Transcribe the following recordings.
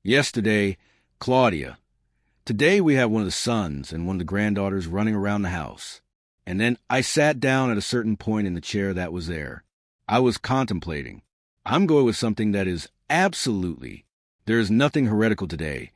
Yesterday, Claudia. Today we have one of the sons and one of the granddaughters running around the house. And then I sat down at a certain point in the chair that was there. I was contemplating. I'm going with something that is absolutely. There is nothing heretical today,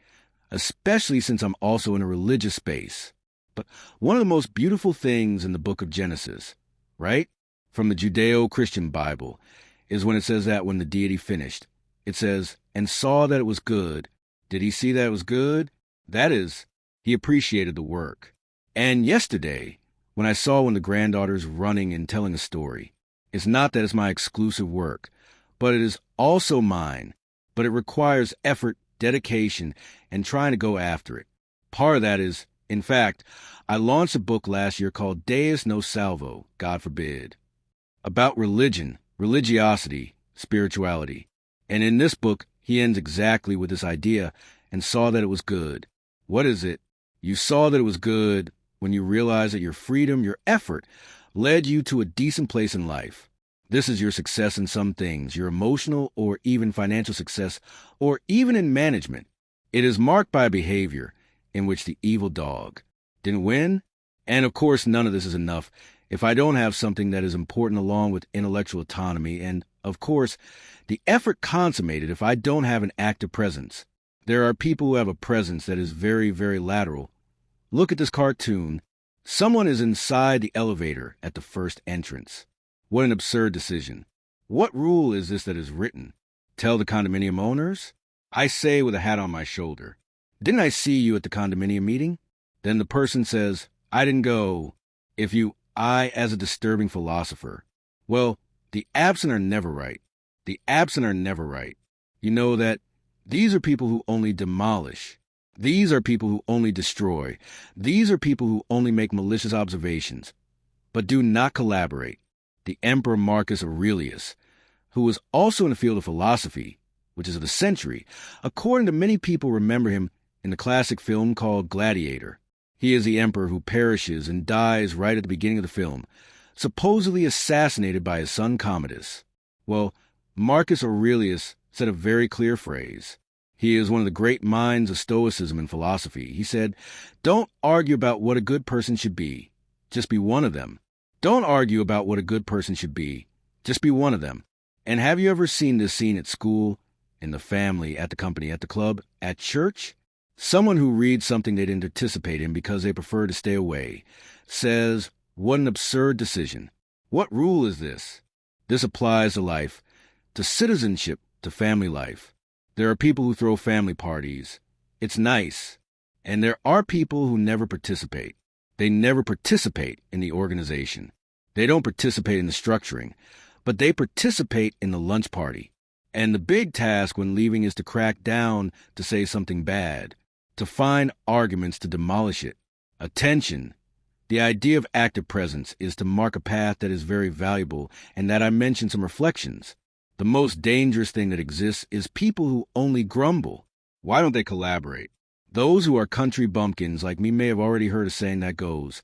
especially since I'm also in a religious space. But one of the most beautiful things in the book of Genesis, right, from the Judeo-Christian Bible, is when it says that when the deity finished. It says, and saw that it was good. Did he see that it was good? That is, he appreciated the work. And yesterday, when I saw one of the granddaughters running and telling a story, it's not that it's my exclusive work, but it is also mine. But it requires effort, dedication, and trying to go after it. Part of that is, in fact, I launched a book last year called Deus No Salvo, God forbid, about religion, religiosity, spirituality. And in this book, he ends exactly with this idea, and saw that it was good. What is it? You saw that it was good when you realized that your freedom, your effort, led you to a decent place in life. This is your success in some things, your emotional or even financial success, or even in management. It is marked by a behavior in which the evil dog didn't win. And of course, none of this is enough if I don't have something that is important along with intellectual autonomy. And of course, the effort consummated if I don't have an active presence. There are people who have a presence that is very, very lateral. Look at this cartoon. Someone is inside the elevator at the first entrance. What an absurd decision. What rule is this that is written? Tell the condominium owners? I say with a hat on my shoulder, didn't I see you at the condominium meeting? Then the person says, I didn't go. I, as a disturbing philosopher. Well, the absent are never right. The absent are never right. You know that these are people who only demolish. These are people who only destroy. These are people who only make malicious observations, but do not collaborate. The Emperor Marcus Aurelius, who was also in the field of philosophy, which is of the century, according to many people remember him in the classic film called Gladiator. He is the emperor who perishes and dies right at the beginning of the film, supposedly assassinated by his son Commodus. Well, Marcus Aurelius said a very clear phrase. He is one of the great minds of Stoicism and philosophy. He said, don't argue about what a good person should be. Just be one of them. Don't argue about what a good person should be. Just be one of them. And have you ever seen this scene at school, in the family, at the company, at the club, at church? Someone who reads something they didn't participate in because they prefer to stay away says, what an absurd decision. What rule is this? This applies to life, to citizenship, to family life. There are people who throw family parties. It's nice. And there are people who never participate. They never participate in the organization. They don't participate in the structuring, but they participate in the lunch party. And the big task when leaving is to crack down to say something bad, to find arguments to demolish it. Attention. The idea of active presence is to mark a path that is very valuable, and that I mentioned some reflections. The most dangerous thing that exists is people who only grumble. Why don't they collaborate? Those who are country bumpkins like me may have already heard a saying that goes,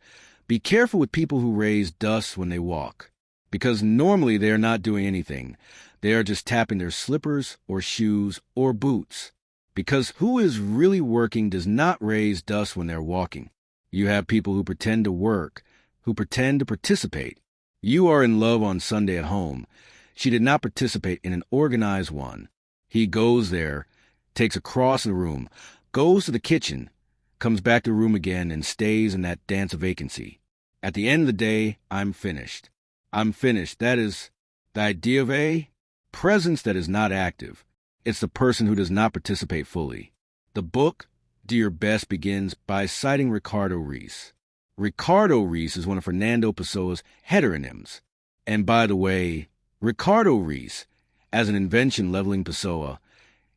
be careful with people who raise dust when they walk, because normally they are not doing anything. They are just tapping their slippers or shoes or boots. Because who is really working does not raise dust when they're walking. You have people who pretend to work, who pretend to participate. You are in love on Sunday at home. She did not participate in an organized one. He goes there, takes a cross in the room, goes to the kitchen, comes back to the room again, and stays in that dance of vacancy. At the end of the day, I'm finished. I'm finished. That is the idea of a presence that is not active. It's the person who does not participate fully. The book, Do Your Best, begins by citing Ricardo Reis. Ricardo Reis is one of Fernando Pessoa's heteronyms. And by the way, Ricardo Reis, as an invention leveling Pessoa,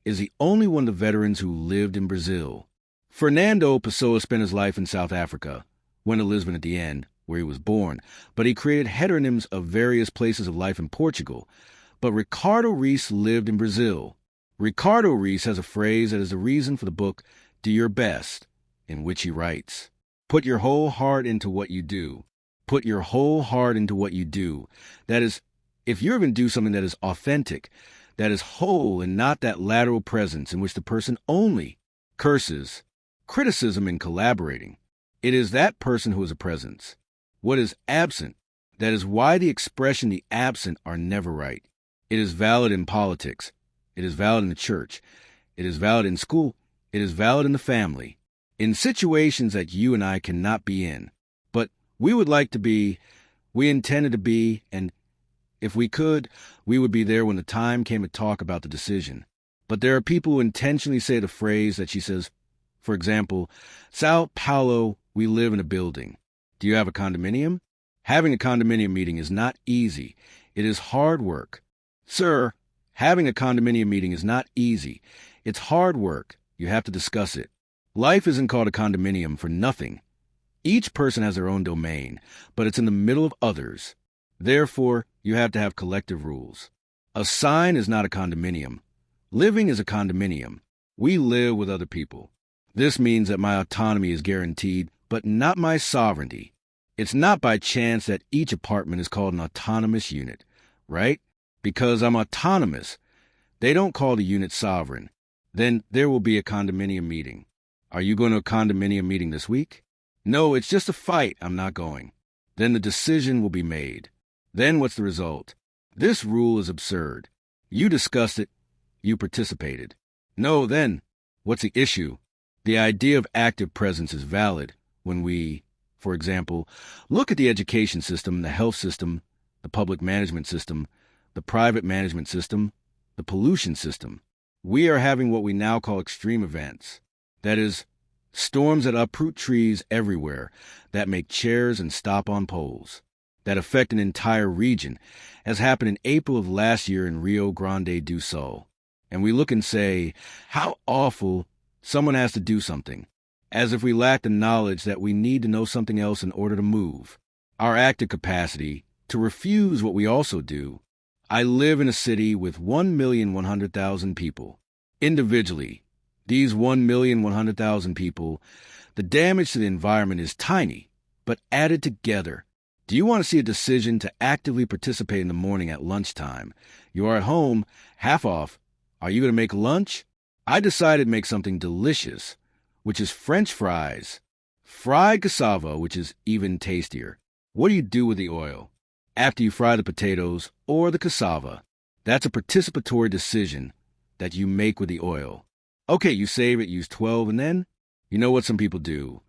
is the only one of the veterans who lived in Brazil. Fernando Pessoa spent his life in South Africa, went to Lisbon at the end, where he was born, but he created heteronyms of various places of life in Portugal. But Ricardo Reis lived in Brazil. Ricardo Reis has a phrase that is the reason for the book Do Your Best, in which he writes, put your whole heart into what you do. Put your whole heart into what you do. That is, if you're going to do something that is authentic, that is whole and not that lateral presence in which the person only curses, criticism, and collaborating. It is that person who is a presence. What is absent, that is why the expression the absent are never right. It is valid in politics. It is valid in the church. It is valid in school. It is valid in the family. In situations that you and I cannot be in. But we would like to be, we intended to be, and if we could, we would be there when the time came to talk about the decision. But there are people who intentionally say the phrase that she says, for example, Sao Paulo, we live in a building. Do you have a condominium? Having a condominium meeting is not easy. It is hard work. Sir, having a condominium meeting is not easy. It's hard work. You have to discuss it. Life isn't called a condominium for nothing. Each person has their own domain, but it's in the middle of others. Therefore, you have to have collective rules. A sign is not a condominium. Living is a condominium. We live with other people. This means that my autonomy is guaranteed, but not my sovereignty. It's not by chance that each apartment is called an autonomous unit, right? Because I'm autonomous. They don't call the unit sovereign. Then there will be a condominium meeting. Are you going to a condominium meeting this week? No, it's just a fight. I'm not going. Then the decision will be made. Then what's the result? This rule is absurd. You discussed it. You participated. No, then what's the issue? The idea of active presence is valid when we, for example, look at the education system, the health system, the public management system, the private management system, the pollution system. We are having what we now call extreme events. That is, storms that uproot trees everywhere, that make chairs and stop on poles, that affect an entire region, as happened in April of last year in Rio Grande do Sul. And we look and say, how awful, someone has to do something, as if we lack the knowledge that we need to know something else in order to move. Our active capacity to refuse what we also do. I live in a city with 1,100,000 people. Individually, these 1,100,000 people, the damage to the environment is tiny, but added together. Do you want to see a decision to actively participate in the morning at lunchtime? You are at home, half off. Are you going to make lunch? I decided to make something delicious, which is French fries. Fried cassava, which is even tastier. What do you do with the oil? After you fry the potatoes or the cassava, that's a participatory decision that you make with the oil. Okay, you save it, use 12, and then? You know what some people do?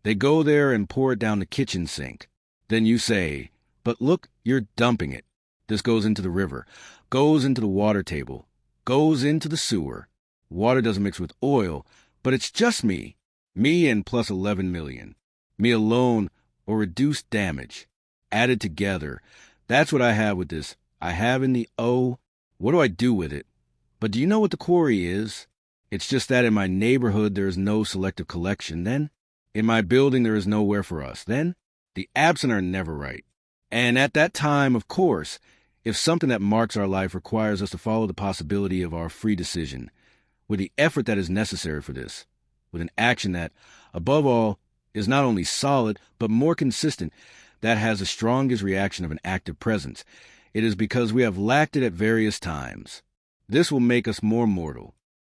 They go there and pour it down the kitchen sink. Then you say, but look, you're dumping it. This goes into the river, goes into the water table, goes into the sewer. Water doesn't mix with oil, but it's just me. Me and plus 11 million. Me alone or reduced damage. Added together. That's what I have with this. I have in the O. What do I do with it? But do you know what the quarry is? It's just that in my neighborhood there is no selective collection. Then, in my building there is nowhere for us. Then, the absent are never right. And at that time, of course, if something that marks our life requires us to follow the possibility of our free decision, with the effort that is necessary for this, with an action that, above all, is not only solid, but more consistent, that has the strongest reaction of an active presence, it is because we have lacked it at various times. This will make us more mortal.